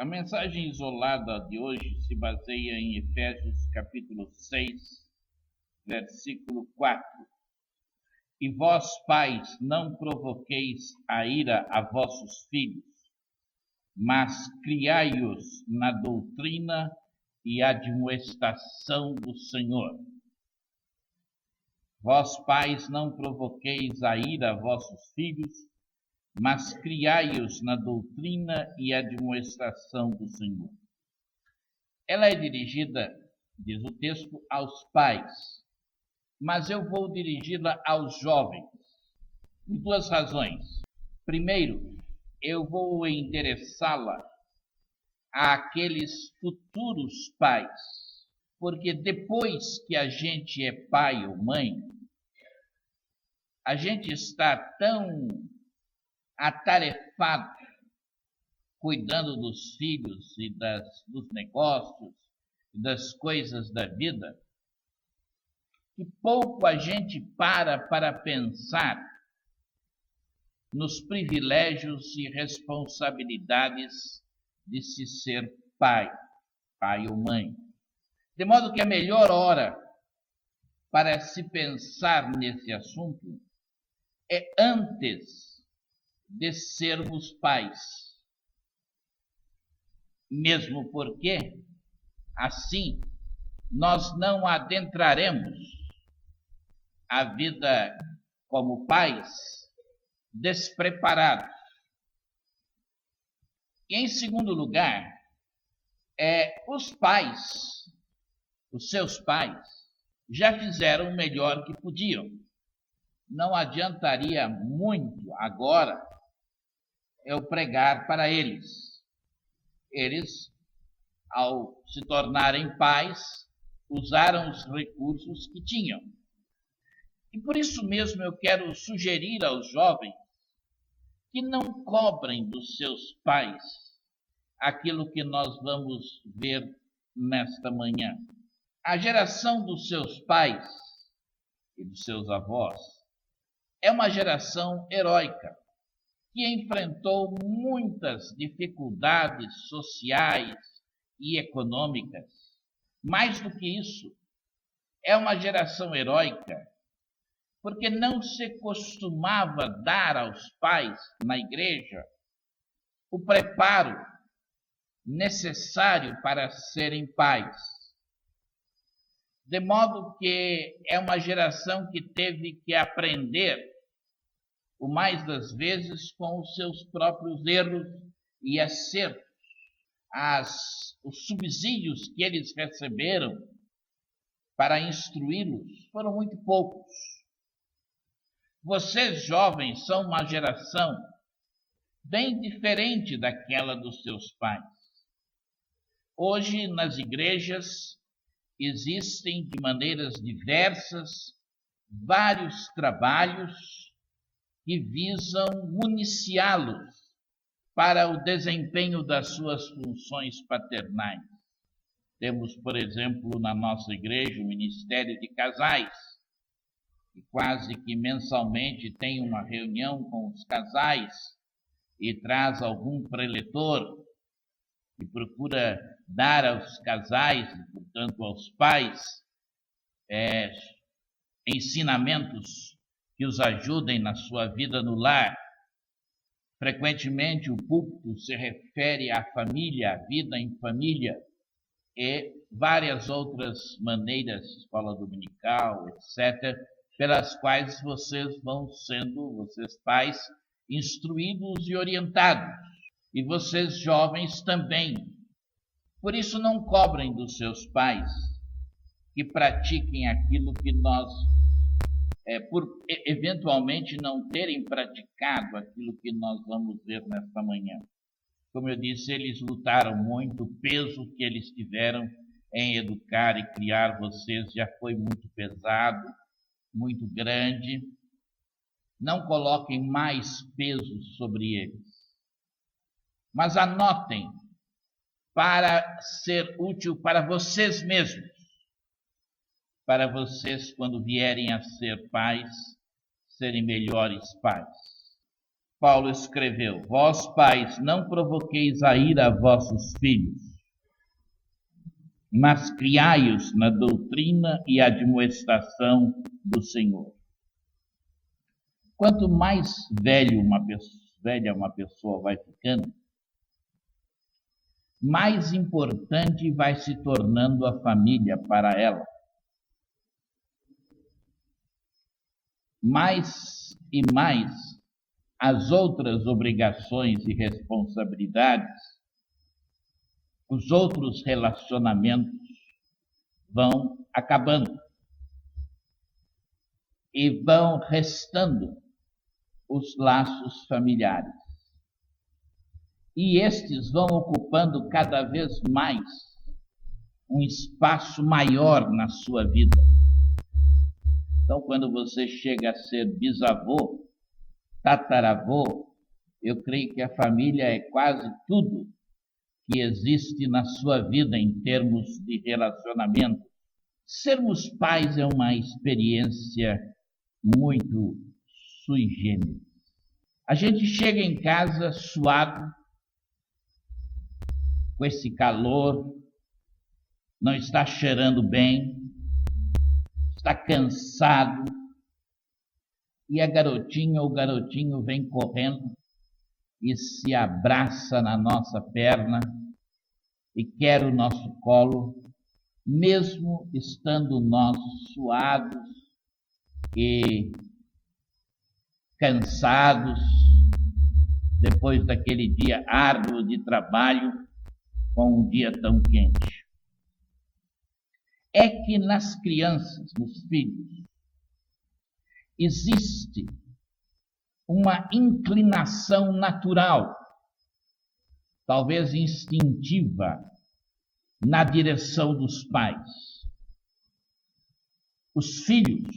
A mensagem isolada de hoje se baseia em Efésios capítulo 6, versículo 4. E vós, pais, não provoqueis a ira a vossos filhos, mas criai-os na doutrina e admoestação do Senhor. Vós, pais, não provoqueis a ira a vossos filhos, mas criai-os na doutrina e admoestação do Senhor. Ela é dirigida, diz o texto, aos pais, mas eu vou dirigi-la aos jovens, por duas razões. Primeiro, eu vou endereçá-la àqueles futuros pais, porque depois que a gente é pai ou mãe, a gente está tão atarefado cuidando dos filhos e dos negócios e das coisas da vida, que pouco a gente para pensar nos privilégios e responsabilidades de se ser pai ou mãe. De modo que a melhor hora para se pensar nesse assunto é antes de sermos pais. Mesmo porque, assim, nós não adentraremos a vida como pais despreparados. E, em segundo lugar, os seus pais, já fizeram o melhor que podiam. Não adiantaria muito agora eu pregar para eles. Eles, ao se tornarem pais, usaram os recursos que tinham. E por isso mesmo eu quero sugerir aos jovens que não cobrem dos seus pais aquilo que nós vamos ver nesta manhã. A geração dos seus pais e dos seus avós é uma geração heróica, que enfrentou muitas dificuldades sociais e econômicas. Mais do que isso, é uma geração heróica porque não se costumava dar aos pais na igreja o preparo necessário para serem pais. De modo que é uma geração que teve que aprender, o mais das vezes, com os seus próprios erros e acertos. Os subsídios que eles receberam para instruí-los foram muito poucos. Vocês, jovens, são uma geração bem diferente daquela dos seus pais. Hoje, nas igrejas, existem de maneiras diversas vários trabalhos que visam municiá-los para o desempenho das suas funções paternais. Temos, por exemplo, na nossa igreja, o Ministério de Casais, que quase que mensalmente tem uma reunião com os casais e traz algum preletor e procura dar aos casais, e, portanto, aos pais, ensinamentos que os ajudem na sua vida no lar. Frequentemente o púlpito se refere à família, à vida em família, e várias outras maneiras, escola dominical, etc., pelas quais vocês vão sendo, vocês pais, instruídos e orientados. E vocês jovens também. Por isso não cobrem dos seus pais que pratiquem aquilo que nós, por eventualmente não terem praticado aquilo que nós vamos ver nesta manhã. Como eu disse, eles lutaram muito, o peso que eles tiveram em educar e criar vocês já foi muito pesado, muito grande. Não coloquem mais peso sobre eles, mas anotem para ser útil para vocês mesmos, para vocês, quando vierem a ser pais, serem melhores pais. Paulo escreveu: Vós, pais, não provoqueis a ira a vossos filhos, mas criai-os na doutrina e admoestação do Senhor. Quanto mais velha uma pessoa vai ficando, mais importante vai se tornando a família para ela. Mais e mais as outras obrigações e responsabilidades, os outros relacionamentos vão acabando e vão restando os laços familiares. E estes vão ocupando cada vez mais um espaço maior na sua vida. Então, quando você chega a ser bisavô, tataravô, eu creio que a família é quase tudo que existe na sua vida em termos de relacionamento. Sermos pais é uma experiência muito sui generis. A gente chega em casa suado, com esse calor, não está cheirando bem, está cansado, e a garotinha ou o garotinho vem correndo e se abraça na nossa perna e quer o nosso colo, mesmo estando nós suados e cansados, depois daquele dia árduo de trabalho, com um dia tão quente. É que nas crianças, nos filhos, existe uma inclinação natural, talvez instintiva, na direção dos pais. Os filhos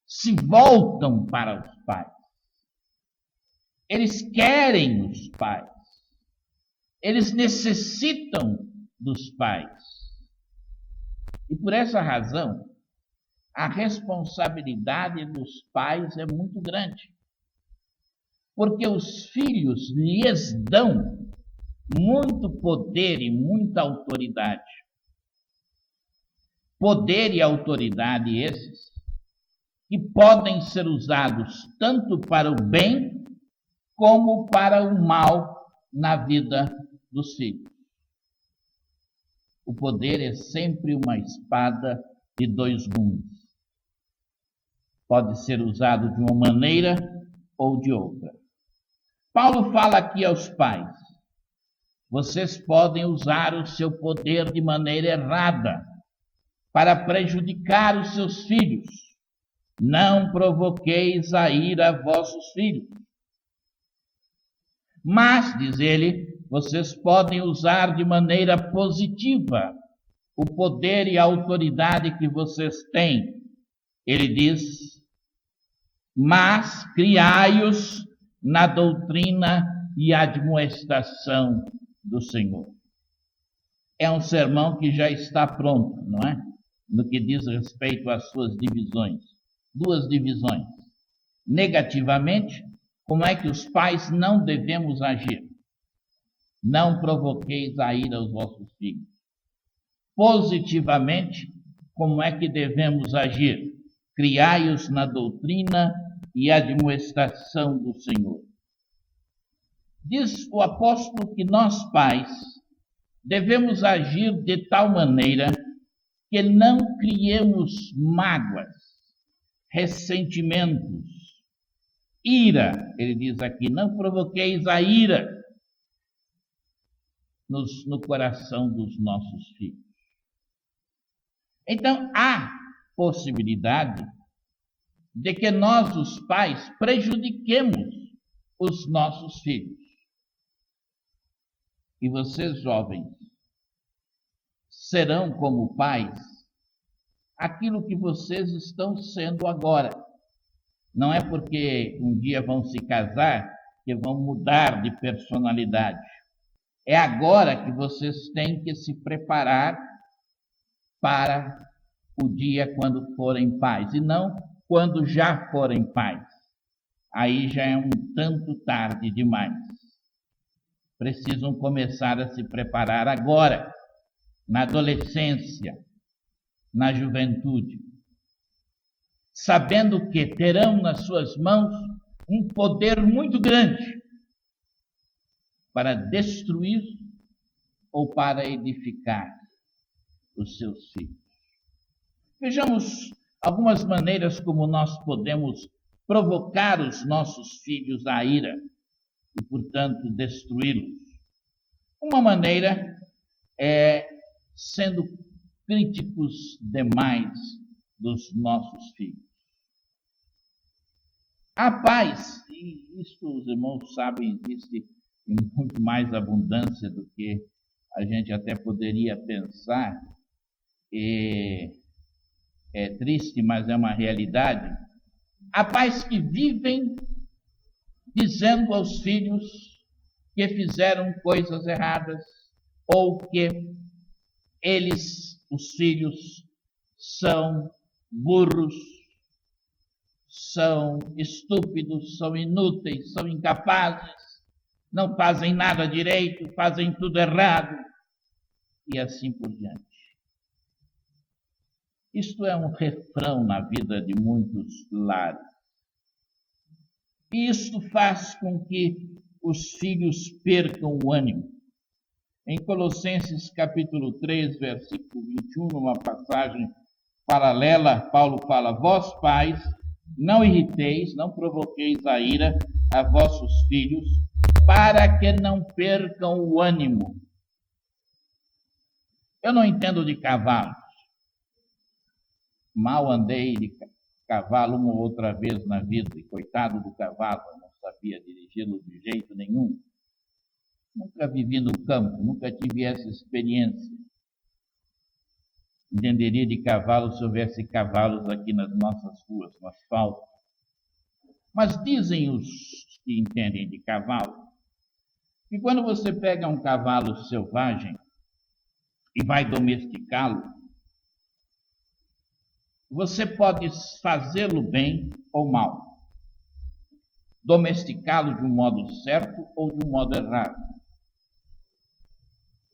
se voltam para os pais. Eles querem os pais. Eles necessitam dos pais. E por essa razão, a responsabilidade dos pais é muito grande. Porque os filhos lhes dão muito poder e muita autoridade. Poder e autoridade esses que podem ser usados tanto para o bem como para o mal na vida dos filhos. O poder é sempre uma espada de dois gumes. Pode ser usado de uma maneira ou de outra. Paulo fala aqui aos pais: vocês podem usar o seu poder de maneira errada para prejudicar os seus filhos. Não provoqueis a ira a vossos filhos. Mas, diz ele, vocês podem usar de maneira positiva o poder e a autoridade que vocês têm. Ele diz: mas criai-os na doutrina e admoestação do Senhor. É um sermão que já está pronto, não é? No que diz respeito às suas divisões. Duas divisões. Negativamente, como é que os pais não devemos agir? Não provoqueis a ira aos vossos filhos. Positivamente, como é que devemos agir? Criai-os na doutrina e admoestação do Senhor. Diz o apóstolo que nós, pais, devemos agir de tal maneira que não criemos mágoas, ressentimentos, ira. Ele diz aqui: não provoqueis a ira no coração dos nossos filhos. Então, há possibilidade de que nós, os pais, prejudiquemos os nossos filhos. E vocês, jovens, serão como pais aquilo que vocês estão sendo agora. Não é porque um dia vão se casar que vão mudar de personalidade. É agora que vocês têm que se preparar para o dia quando forem pais, e não quando já forem pais. aí já é um tanto tarde demais. Precisam começar a se preparar agora, na adolescência, na juventude, sabendo que terão nas suas mãos um poder muito grande para destruir ou para edificar os seus filhos. Vejamos algumas maneiras como nós podemos provocar os nossos filhos à ira e, portanto, destruí-los. Uma maneira é sendo críticos demais dos nossos filhos. A paz, e isto os irmãos sabem, existe em muito mais abundância do que a gente até poderia pensar, e é triste, mas é uma realidade. Há pais que vivem dizendo aos filhos que fizeram coisas erradas ou que eles, os filhos, são burros, são estúpidos, são inúteis, são incapazes, não fazem nada direito, fazem tudo errado e assim por diante. Isto é um refrão na vida de muitos lares. E isto faz com que os filhos percam o ânimo. Em Colossenses capítulo 3, versículo 21, numa passagem paralela, Paulo fala: vós, pais, não irriteis, não provoqueis a ira a vossos filhos, para que não percam o ânimo. Eu não entendo de cavalos. Mal andei de cavalo uma ou outra vez na vida, e coitado do cavalo, eu não sabia dirigi-lo de jeito nenhum. Nunca vivi no campo, nunca tive essa experiência. Entenderia de cavalo se houvesse cavalos aqui nas nossas ruas, no asfalto. Mas dizem os que entendem de cavalo que quando você pega um cavalo selvagem e vai domesticá-lo, você pode fazê-lo bem ou mal. Domesticá-lo de um modo certo ou de um modo errado.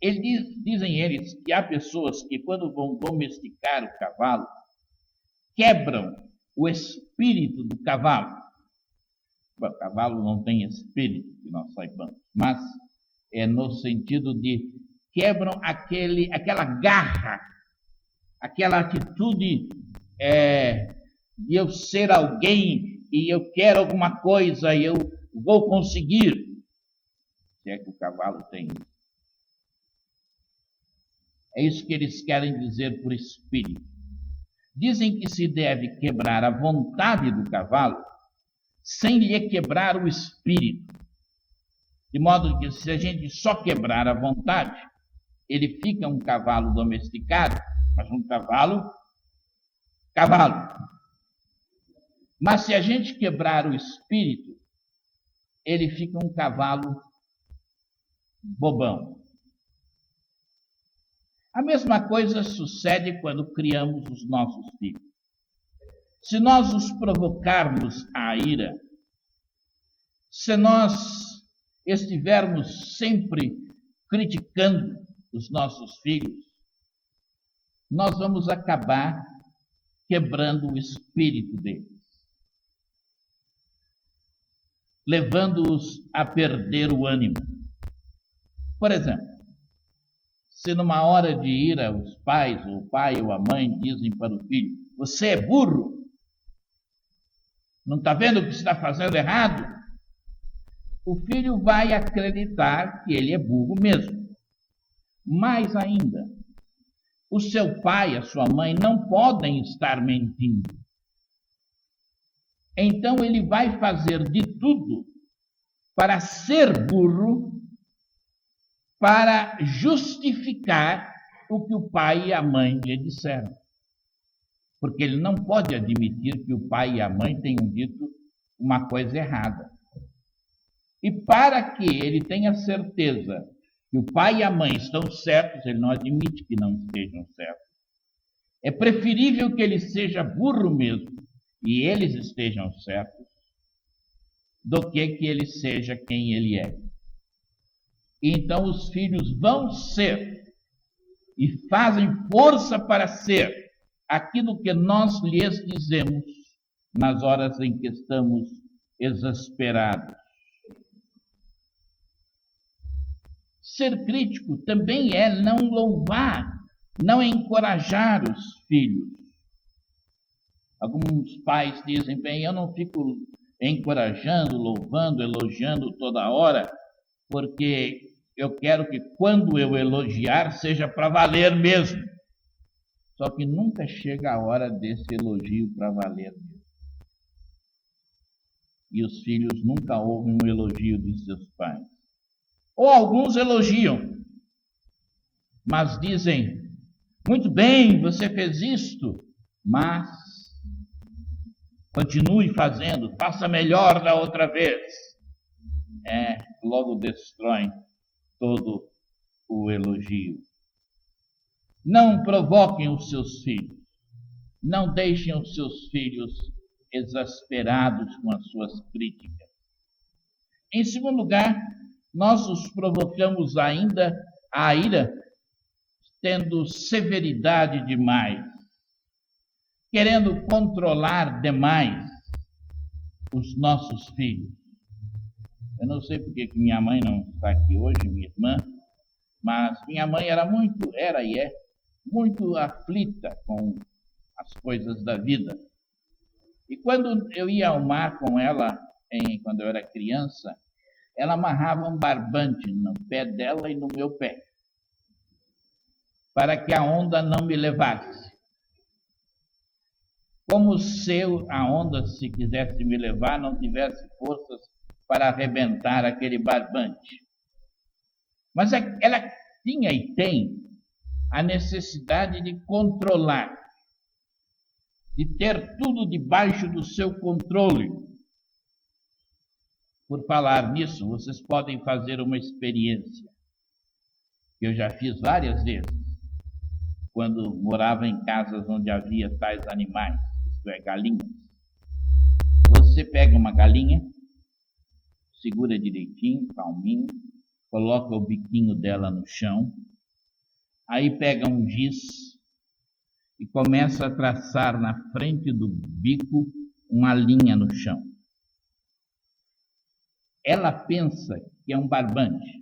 Dizem eles que há pessoas que, quando vão domesticar o cavalo, quebram o espírito do cavalo. Bom, o cavalo não tem espírito, que nós saibamos, mas é no sentido de quebram aquela garra, aquela atitude de eu ser alguém e eu quero alguma coisa e eu vou conseguir. Se é que o cavalo tem isso. É isso que eles querem dizer por espírito. Dizem que se deve quebrar a vontade do cavalo sem lhe quebrar o espírito. De modo que se a gente só quebrar a vontade, ele fica um cavalo domesticado, mas um cavalo. Mas se a gente quebrar o espírito, ele fica um cavalo bobão. A mesma coisa sucede quando criamos os nossos filhos. Se nós os provocarmos à ira, se nós estivermos sempre criticando os nossos filhos, nós vamos acabar quebrando o espírito deles, levando-os a perder o ânimo. Por exemplo, se numa hora de ira os pais, ou o pai ou a mãe, dizem para o filho: você é burro, não está vendo que está fazendo errado? O filho vai acreditar que ele é burro mesmo. Mais ainda, o seu pai e a sua mãe não podem estar mentindo. Então ele vai fazer de tudo para ser burro, para justificar o que o pai e a mãe lhe disseram. Porque ele não pode admitir que o pai e a mãe tenham dito uma coisa errada. E para que ele tenha certeza que o pai e a mãe estão certos, ele não admite que não estejam certos. É preferível que ele seja burro mesmo e eles estejam certos, do que ele seja quem ele é. Então os filhos vão ser e fazem força para ser aquilo que nós lhes dizemos nas horas em que estamos exasperados. Ser crítico também é não louvar, não encorajar os filhos. Alguns pais dizem, bem, eu não fico encorajando, louvando, elogiando toda hora, porque eu quero que quando eu elogiar seja para valer mesmo. Só que nunca chega a hora desse elogio para valer mesmo. E os filhos nunca ouvem um elogio de seus pais. Ou alguns elogiam, mas dizem, muito bem, você fez isto, mas continue fazendo, faça melhor da outra vez. Logo destroem todo o elogio. Não provoquem os seus filhos. Não deixem os seus filhos exasperados com as suas críticas. Em segundo lugar, nós os provocamos ainda à ira, tendo severidade demais, querendo controlar demais os nossos filhos. Eu não sei porque que minha mãe não está aqui hoje, minha irmã, mas minha mãe era e é, muito aflita com as coisas da vida. E quando eu ia ao mar com ela, quando eu era criança, ela amarrava um barbante no pé dela e no meu pé, para que a onda não me levasse. Como se a onda, se quisesse me levar, não tivesse forças para arrebentar aquele barbante. Mas ela tinha e tem a necessidade de controlar, de ter tudo debaixo do seu controle. Por falar nisso, vocês podem fazer uma experiência, que eu já fiz várias vezes, quando morava em casas onde havia tais animais, isto é, galinhas. Você pega uma galinha, segura direitinho, calminho, coloca o biquinho dela no chão, aí pega um giz e começa a traçar na frente do bico uma linha no chão. Ela pensa que é um barbante.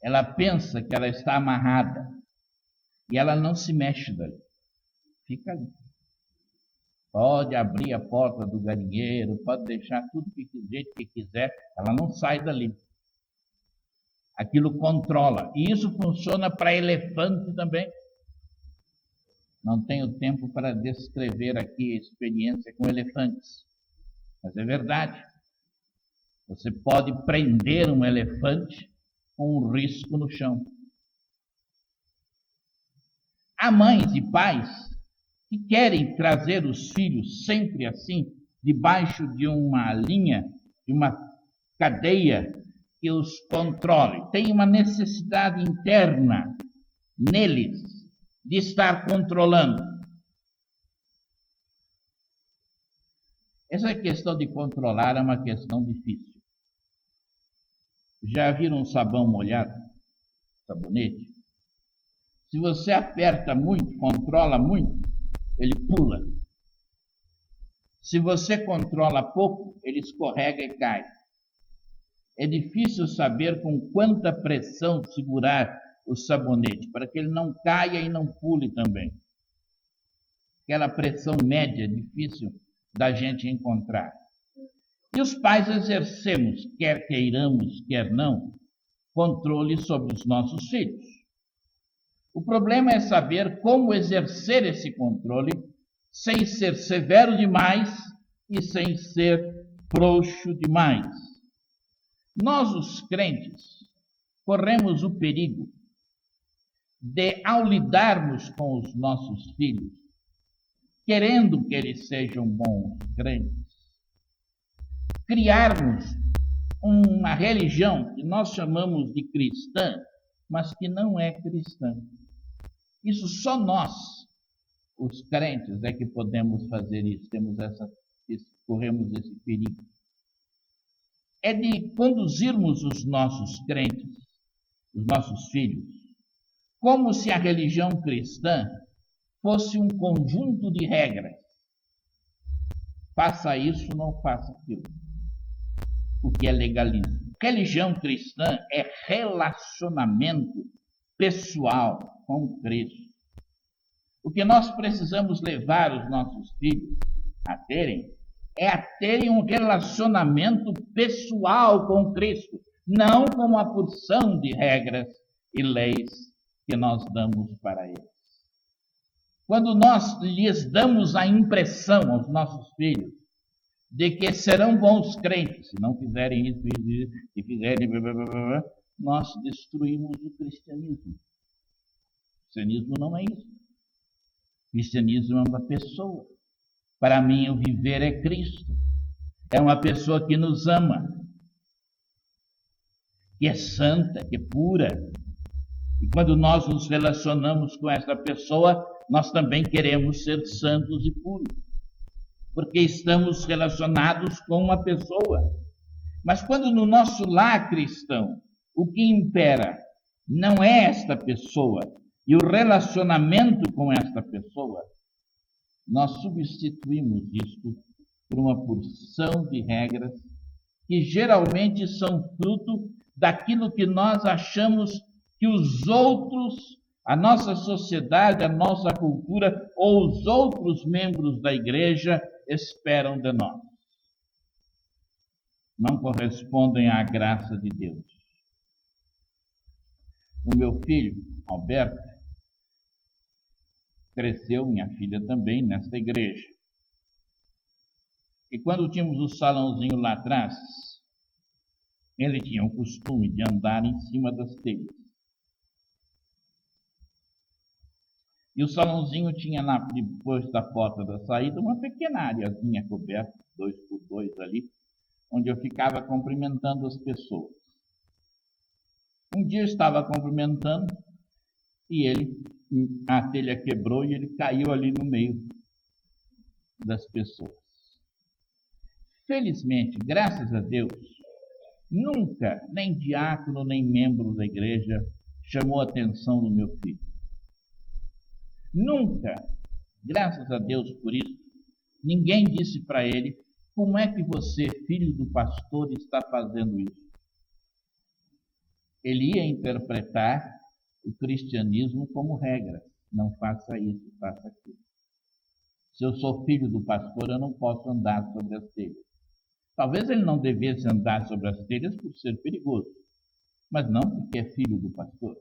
Ela pensa que ela está amarrada. E ela não se mexe dali. Fica ali. Pode abrir a porta do galinheiro, pode deixar tudo do jeito que quiser, ela não sai dali. Aquilo controla. E isso funciona para elefante também. Não tenho tempo para descrever aqui a experiência com elefantes. Mas é verdade. Você pode prender um elefante com um risco no chão. Há mães e pais que querem trazer os filhos sempre assim, debaixo de uma linha, de uma cadeia que os controle. Tem uma necessidade interna neles de estar controlando. Essa questão de controlar é uma questão difícil. Já viram um sabão molhado? Sabonete? Se você aperta muito, controla muito, ele pula. Se você controla pouco, ele escorrega e cai. É difícil saber com quanta pressão segurar o sabonete, para que ele não caia e não pule também. Aquela pressão média é difícil da gente encontrar. E os pais exercemos, quer queiramos, quer não, controle sobre os nossos filhos. O problema é saber como exercer esse controle sem ser severo demais e sem ser frouxo demais. Nós, os crentes, corremos o perigo de, ao lidarmos com os nossos filhos, querendo que eles sejam bons crentes, criarmos uma religião que nós chamamos de cristã, mas que não é cristã. Isso só nós, os crentes, é que podemos fazer isso, temos corremos esse perigo. É de conduzirmos os nossos crentes, os nossos filhos, como se a religião cristã fosse um conjunto de regras. Faça isso, não faça aquilo. O que é legalismo? Religião cristã é relacionamento pessoal com Cristo. O que nós precisamos levar os nossos filhos a terem um relacionamento pessoal com Cristo, não com uma porção de regras e leis que nós damos para eles. Quando nós lhes damos a impressão aos nossos filhos de que serão bons crentes, se não fizerem isso, se fizerem, nós destruímos o cristianismo. O cristianismo não é isso. O cristianismo é uma pessoa. Para mim, o viver é Cristo. É uma pessoa que nos ama, que é santa, que é pura. E quando nós nos relacionamos com essa pessoa, nós também queremos ser santos e puros, porque estamos relacionados com uma pessoa. Mas quando no nosso lar cristão, o que impera não é esta pessoa e o relacionamento com esta pessoa, nós substituímos isto por uma porção de regras que geralmente são fruto daquilo que nós achamos que os outros, a nossa sociedade, a nossa cultura ou os outros membros da igreja esperam de nós. Não correspondem à graça de Deus. O meu filho, Alberto, cresceu, minha filha também, nesta igreja. E quando tínhamos o salãozinho lá atrás, ele tinha o costume de andar em cima das telhas. E o salãozinho tinha, depois da porta da saída, uma pequena areazinha coberta, 2x2 ali, onde eu ficava cumprimentando as pessoas. Um dia eu estava cumprimentando e a telha quebrou e ele caiu ali no meio das pessoas. Felizmente, graças a Deus, nunca, nem diácono, nem membro da igreja, chamou a atenção do meu filho. Nunca, graças a Deus por isso, ninguém disse para ele: como é que você, filho do pastor, está fazendo isso? Ele ia interpretar o cristianismo como regra. Não faça isso, faça aquilo. Se eu sou filho do pastor, eu não posso andar sobre as telhas. Talvez ele não devesse andar sobre as telhas por ser perigoso, mas não porque é filho do pastor.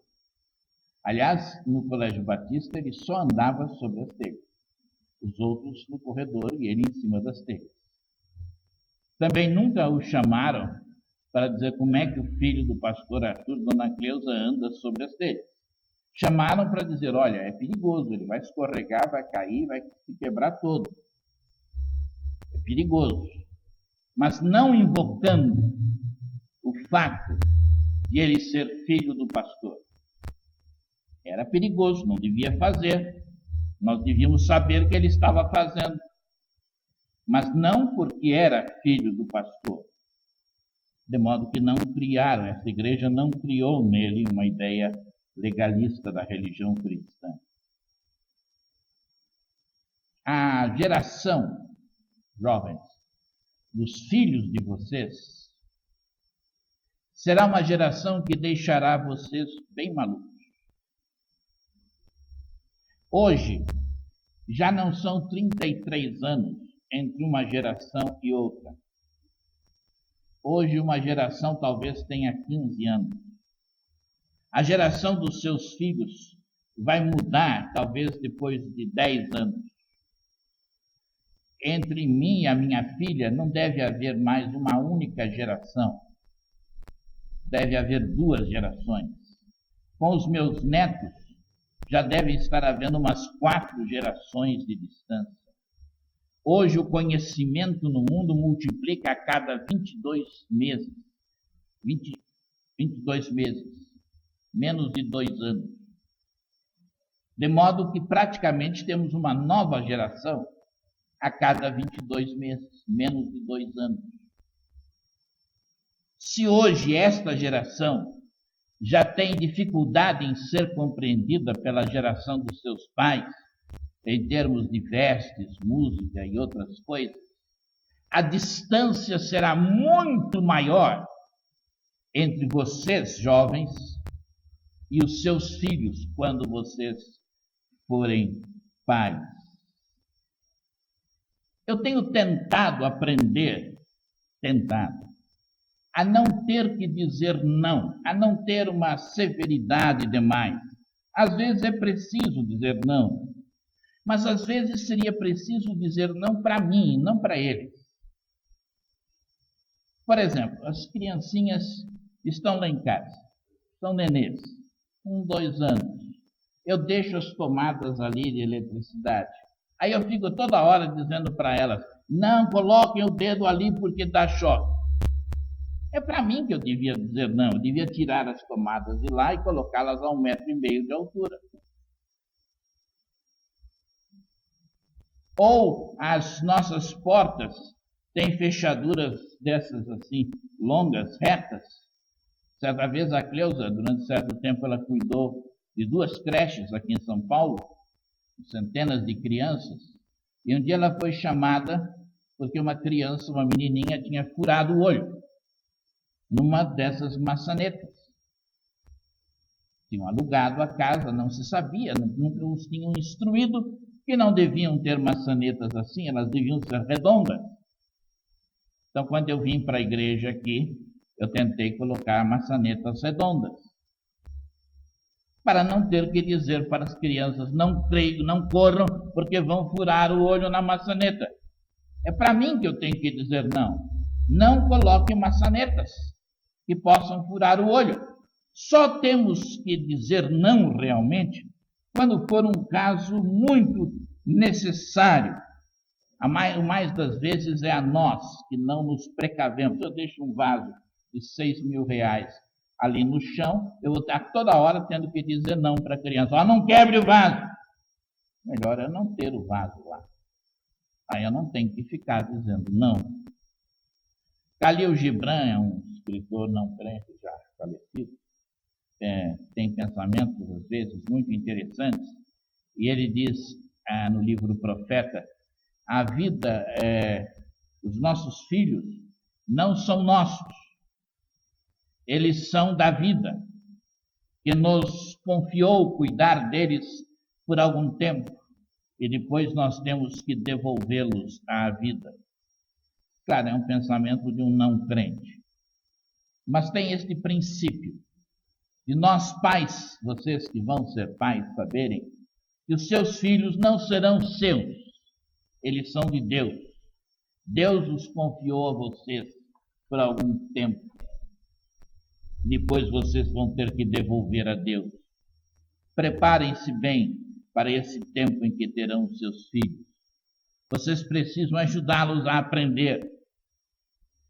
Aliás, no Colégio Batista, ele só andava sobre as telhas. Os outros no corredor e ele em cima das telhas. Também nunca o chamaram para dizer como é que o filho do pastor Arthur, Dona Cleusa, anda sobre as telhas. Chamaram para dizer: olha, é perigoso, ele vai escorregar, vai cair, vai se quebrar todo. É perigoso. Mas não invocando o fato de ele ser filho do pastor. Era perigoso, não devia fazer. Nós devíamos saber o que ele estava fazendo. Mas não porque era filho do pastor. De modo que não criaram, essa igreja não criou nele uma ideia legalista da religião cristã. A geração, jovens, dos filhos de vocês, será uma geração que deixará vocês bem malucos. Hoje, já não são 33 anos entre uma geração e outra. Hoje, uma geração talvez tenha 15 anos. A geração dos seus filhos vai mudar, talvez depois de 10 anos. Entre mim e a minha filha não deve haver mais uma única geração. Deve haver 2 gerações. Com os meus netos, já deve estar havendo umas 4 gerações de distância. Hoje, o conhecimento no mundo multiplica a cada 22 meses. 22 meses. Menos de 2 anos. De modo que praticamente temos uma nova geração a cada 22 meses, menos de 2 anos. Se hoje esta geração já tem dificuldade em ser compreendida pela geração dos seus pais, em termos de vestes, música e outras coisas, a distância será muito maior entre vocês, jovens, e os seus filhos, quando vocês forem pais. Eu tenho tentado aprender, a não ter que dizer não, a não ter uma severidade demais. Às vezes é preciso dizer não, mas às vezes seria preciso dizer não para mim, não para eles. Por exemplo, as criancinhas estão lá em casa, são nenês, 1, 2 anos. Eu deixo as tomadas ali de eletricidade. Aí eu fico toda hora dizendo para elas, não coloquem o dedo ali porque dá choque. É para mim que eu devia dizer não, eu devia tirar as tomadas de lá e colocá-las a 1,5 metro de altura. Ou as nossas portas têm fechaduras dessas assim, longas, retas. Certa vez a Cleusa, durante certo tempo, ela cuidou de 2 creches aqui em São Paulo, centenas de crianças, e um dia ela foi chamada porque uma criança, uma menininha, tinha furado o olho numa dessas maçanetas. Tinham alugado a casa, não se sabia, nunca os tinham instruído que não deviam ter maçanetas assim, elas deviam ser redondas. Então, quando eu vim para a igreja aqui, eu tentei colocar maçanetas redondas, para não ter que dizer para as crianças, não creio, não corram, porque vão furar o olho na maçaneta. É para mim que eu tenho que dizer não. Não coloque maçanetas que possam furar o olho. Só temos que dizer não realmente quando for um caso muito necessário. O mais das vezes é a nós que não nos precavemos. Eu deixo um vaso de 6 mil reais ali no chão, eu vou estar toda hora tendo que dizer não para a criança. Não quebre o vaso. Melhor é não ter o vaso lá. Aí eu não tenho que ficar dizendo não. Khalil Gibran é um escritor não crente, já falecido. Tem pensamentos, às vezes, muito interessantes. E ele diz no livro Profeta, a vida, os nossos filhos não são nossos. Eles são da vida, que nos confiou cuidar deles por algum tempo, e depois nós temos que devolvê-los à vida. Claro, é um pensamento de um não crente. Mas tem este princípio, de nós pais, vocês que vão ser pais, saberem que os seus filhos não serão seus, eles são de Deus. Deus os confiou a vocês por algum tempo. Depois vocês vão ter que devolver a Deus. Preparem-se bem para esse tempo em que terão seus filhos. Vocês precisam ajudá-los a aprender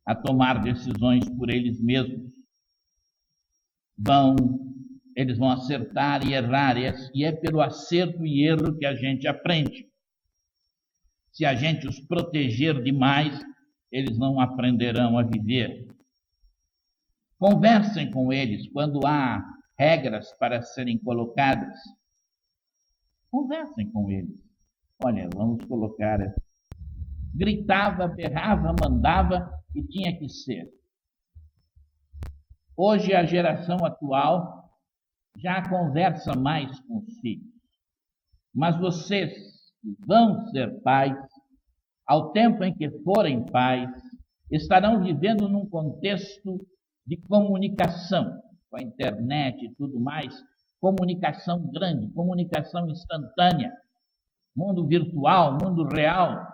a tomar decisões por eles mesmos. Eles vão acertar e errar, e é pelo acerto e erro que a gente aprende. Se a gente os proteger demais, eles não aprenderão a viver. Conversem com eles quando há regras para serem colocadas. Conversem com eles. Olha, vamos colocar. Gritava, berrava, mandava e tinha que ser. Hoje a geração atual já conversa mais com os filhos. Mas vocês que vão ser pais, ao tempo em que forem pais, estarão vivendo num contexto de comunicação, com a internet e tudo mais, comunicação grande, comunicação instantânea, mundo virtual, mundo real.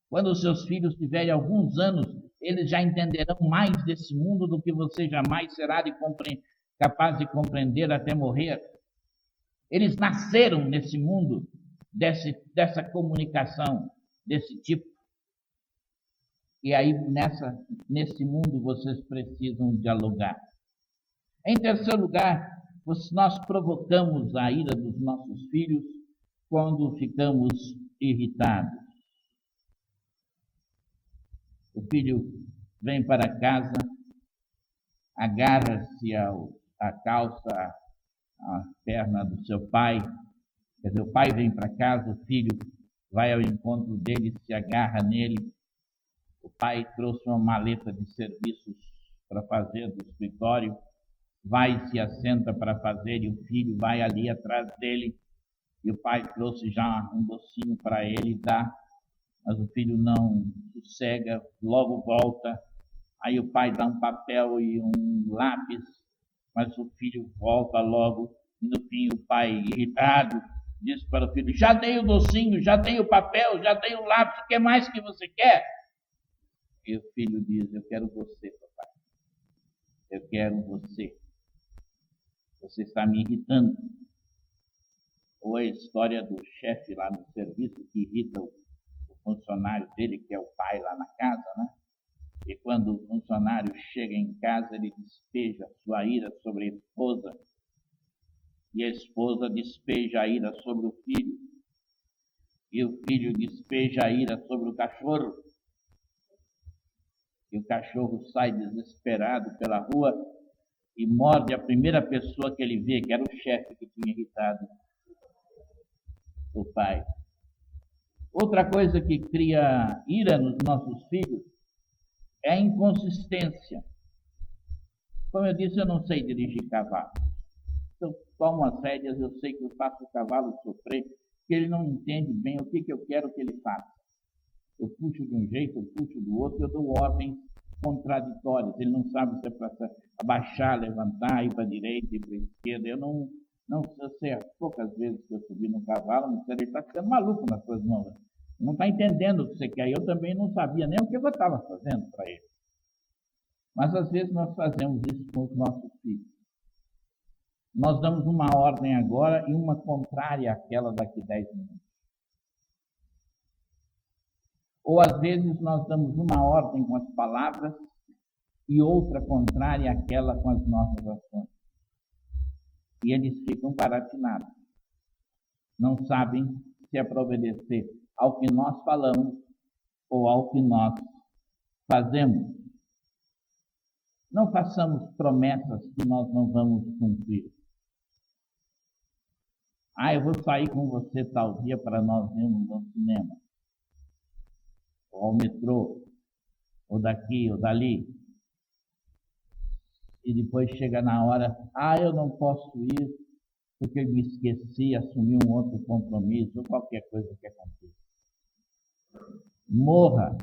Quando os seus filhos tiverem alguns anos, eles já entenderão mais desse mundo do que você jamais será capaz de compreender até morrer. Eles nasceram nesse mundo, dessa comunicação, desse tipo. E aí, nesse mundo, vocês precisam dialogar. Em terceiro lugar, nós provocamos a ira dos nossos filhos quando ficamos irritados. O filho vem para casa, agarra-se à calça, à perna do seu pai. Quer dizer, o pai vem para casa, o filho vai ao encontro dele, se agarra nele. O pai trouxe uma maleta de serviços para fazer do escritório, vai e se assenta para fazer, e o filho vai ali atrás dele, e o pai trouxe já um docinho para ele dar, mas o filho não sossega, logo volta. Aí o pai dá um papel e um lápis, mas o filho volta logo, e no fim o pai, irritado, diz para o filho: já dei o docinho, já dei o papel, já dei o lápis, o que mais que você quer? E o filho diz: eu quero você, papai. Eu quero você. Você está me irritando. Ou a história do chefe lá no serviço que irrita o funcionário dele, que é o pai lá na casa, né? E quando o funcionário chega em casa, ele despeja sua ira sobre a esposa, e a esposa despeja a ira sobre o filho, e o filho despeja a ira sobre o cachorro, e o cachorro sai desesperado pela rua e morde a primeira pessoa que ele vê, que era o chefe que tinha irritado o pai. Outra coisa que cria ira nos nossos filhos é a inconsistência. Como eu disse, eu não sei dirigir cavalo. Se eu tomo as rédeas, eu sei que eu faço o cavalo sofrer, que ele não entende bem o que eu quero que ele faça. Eu puxo de um jeito, eu puxo do outro, eu dou ordens contraditórias. Ele não sabe se é para abaixar, levantar, ir para a direita, ir para a esquerda. Eu eu sei, as poucas vezes que eu subi no cavalo, me disseram: ele está ficando maluco nas suas mãos. Não está entendendo o que você quer. Eu também não sabia nem o que eu estava fazendo para ele. Mas às vezes nós fazemos isso com os nossos filhos. Nós damos uma ordem agora e uma contrária àquela daqui 10 minutos. Ou às vezes nós damos uma ordem com as palavras e outra contrária àquela com as nossas ações. E eles ficam paratinados. Não sabem se é para obedecer ao que nós falamos ou ao que nós fazemos. Não façamos promessas que nós não vamos cumprir. Eu vou sair com você tal dia para nós irmos ao cinema, ou ao metrô, ou daqui, ou dali. E depois chega na hora: eu não posso ir porque eu me esqueci, assumi um outro compromisso, ou qualquer coisa que aconteça. Morra,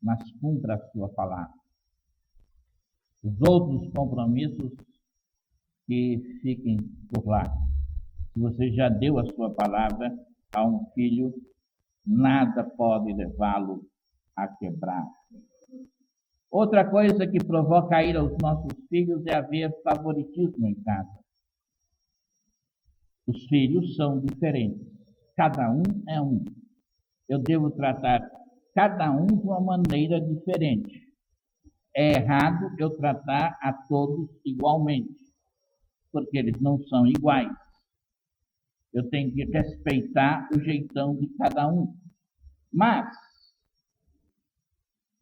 mas cumpra a sua palavra. Os outros compromissos que fiquem por lá. Se você já deu a sua palavra a um filho, nada pode levá-lo a quebrar. Outra coisa que provoca a ira aos nossos filhos é haver favoritismo em casa. Os filhos são diferentes. Cada um é um. Eu devo tratar cada um de uma maneira diferente. É errado eu tratar a todos igualmente, porque eles não são iguais. Eu tenho que respeitar o jeitão de cada um. Mas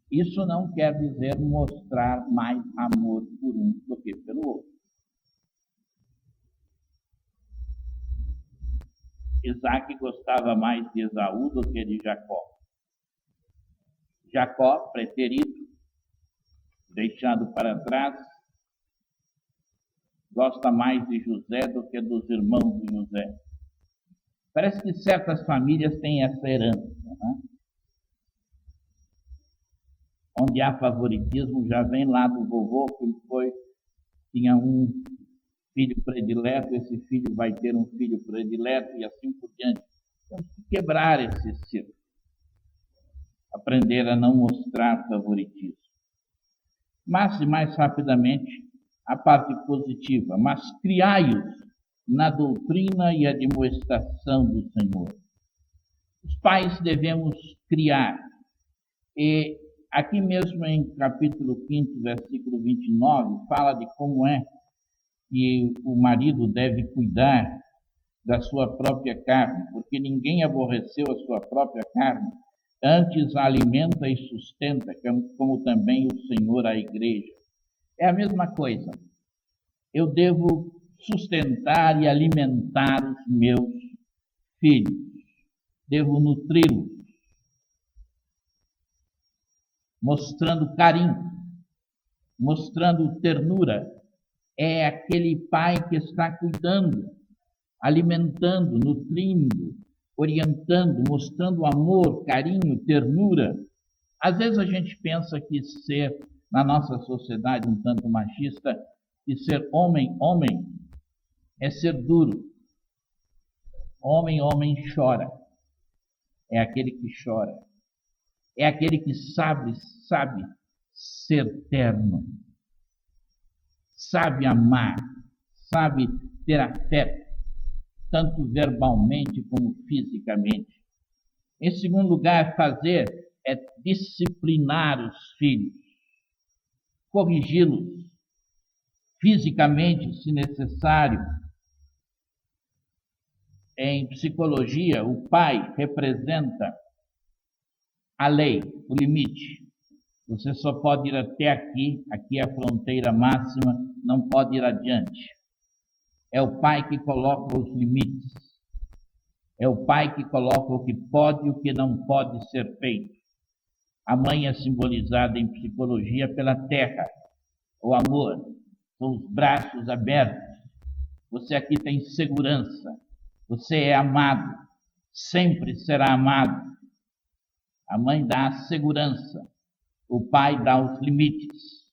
isso não quer dizer mostrar mais amor por um do que pelo outro. Isaac gostava mais de Esaú do que de Jacó. Jacó, preterido, deixado para trás, gosta mais de José do que dos irmãos de José. Parece que certas famílias têm essa herança, né? Onde há favoritismo, já vem lá do vovô, que tinha um filho predileto, esse filho vai ter um filho predileto e assim por diante. Temos que quebrar esse ciclo. Aprender a não mostrar favoritismo. Mas, mais rapidamente, a parte positiva. Mas criai-os na doutrina e admoestação do Senhor. Os pais devemos criar. E aqui mesmo em capítulo 5, versículo 29, fala de como é que o marido deve cuidar da sua própria carne, porque ninguém aborreceu a sua própria carne, antes a alimenta e sustenta, como também o Senhor a igreja. É a mesma coisa. Eu devo sustentar e alimentar os meus filhos. Devo nutri-los, mostrando carinho, mostrando ternura. É aquele pai que está cuidando, alimentando, nutrindo, orientando, mostrando amor, carinho, ternura. Às vezes a gente pensa que ser, na nossa sociedade um tanto machista, que ser homem é ser duro. Homem chora. É aquele que chora. É aquele que sabe ser terno. Sabe amar. Sabe ter afeto, tanto verbalmente como fisicamente. Em segundo lugar, fazer é disciplinar os filhos, corrigi-los fisicamente, se necessário. Em psicologia, o pai representa a lei, o limite. Você só pode ir até aqui, aqui é a fronteira máxima, não pode ir adiante. É o pai que coloca os limites. É o pai que coloca o que pode e o que não pode ser feito. A mãe é simbolizada em psicologia pela terra, o amor, com os braços abertos. Você aqui tem segurança. Você é amado. Sempre será amado. A mãe dá a segurança. O pai dá os limites.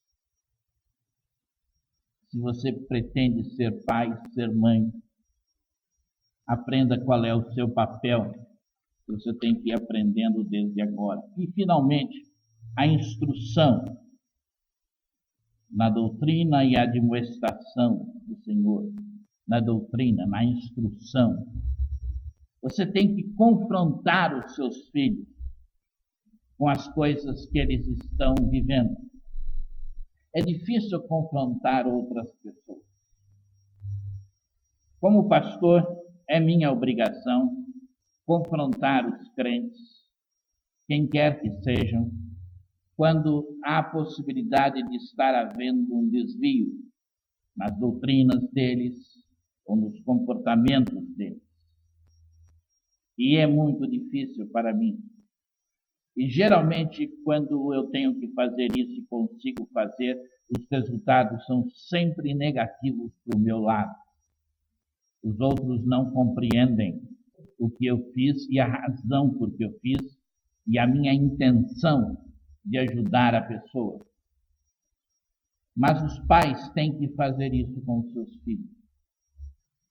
Se você pretende ser pai, ser mãe, aprenda qual é o seu papel. Você tem que ir aprendendo desde agora. E, finalmente, a instrução na doutrina e admoestação do Senhor. Na doutrina, na instrução. Você tem que confrontar os seus filhos com as coisas que eles estão vivendo. É difícil confrontar outras pessoas. Como pastor, é minha obrigação confrontar os crentes, quem quer que sejam, quando há possibilidade de estar havendo um desvio nas doutrinas deles ou nos comportamentos deles. E é muito difícil para mim. E geralmente, quando eu tenho que fazer isso e consigo fazer, os resultados são sempre negativos para o meu lado. Os outros não compreendem o que eu fiz e a razão por que eu fiz e a minha intenção de ajudar a pessoa. Mas os pais têm que fazer isso com os seus filhos.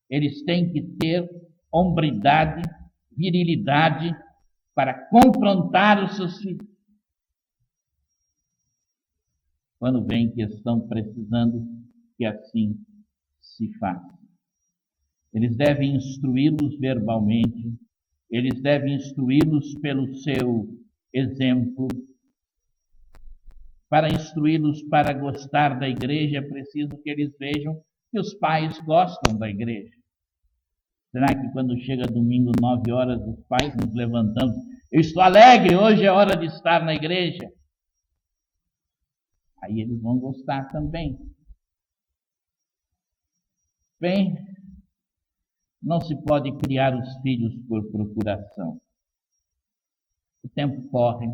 Eles têm que ter hombridade, virilidade para confrontar os seus filhos. Quando vem que estão precisando que assim se faça. Eles devem instruí-los verbalmente, eles devem instruí-los pelo seu exemplo. Para instruí-los para gostar da igreja, é preciso que eles vejam que os pais gostam da igreja. Será que quando chega domingo, 9 horas, os pais nos levantamos? Eu estou alegre, hoje é hora de estar na igreja. Aí eles vão gostar também. Bem, não se pode criar os filhos por procuração. O tempo corre.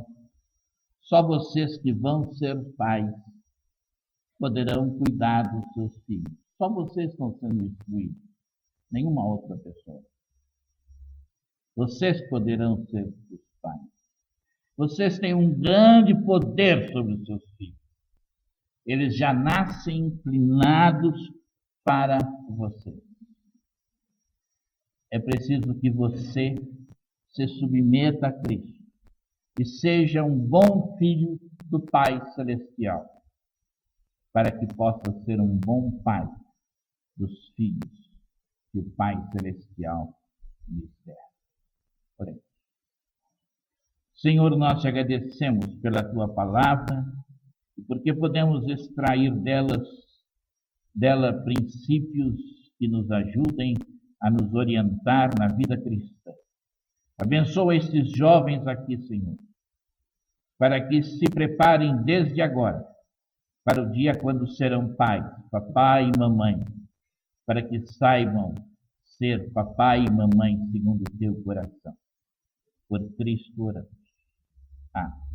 Só vocês que vão ser pais poderão cuidar dos seus filhos. Só vocês estão sendo instruídos. Nenhuma outra pessoa. Vocês poderão ser os pais. Vocês têm um grande poder sobre os seus filhos. Eles já nascem inclinados para você. É preciso que você se submeta a Cristo e seja um bom filho do Pai Celestial, para que possa ser um bom pai dos filhos que o Pai Celestial lhes der. Oremos. Senhor, nós te agradecemos pela tua palavra e porque podemos extrair dela princípios que nos ajudem a nos orientar na vida cristã. Abençoa estes jovens aqui, Senhor, para que se preparem desde agora para o dia quando serão pais, papai e mamãe, para que saibam ser papai e mamãe segundo o teu coração. Por Cristo oramos. Amém.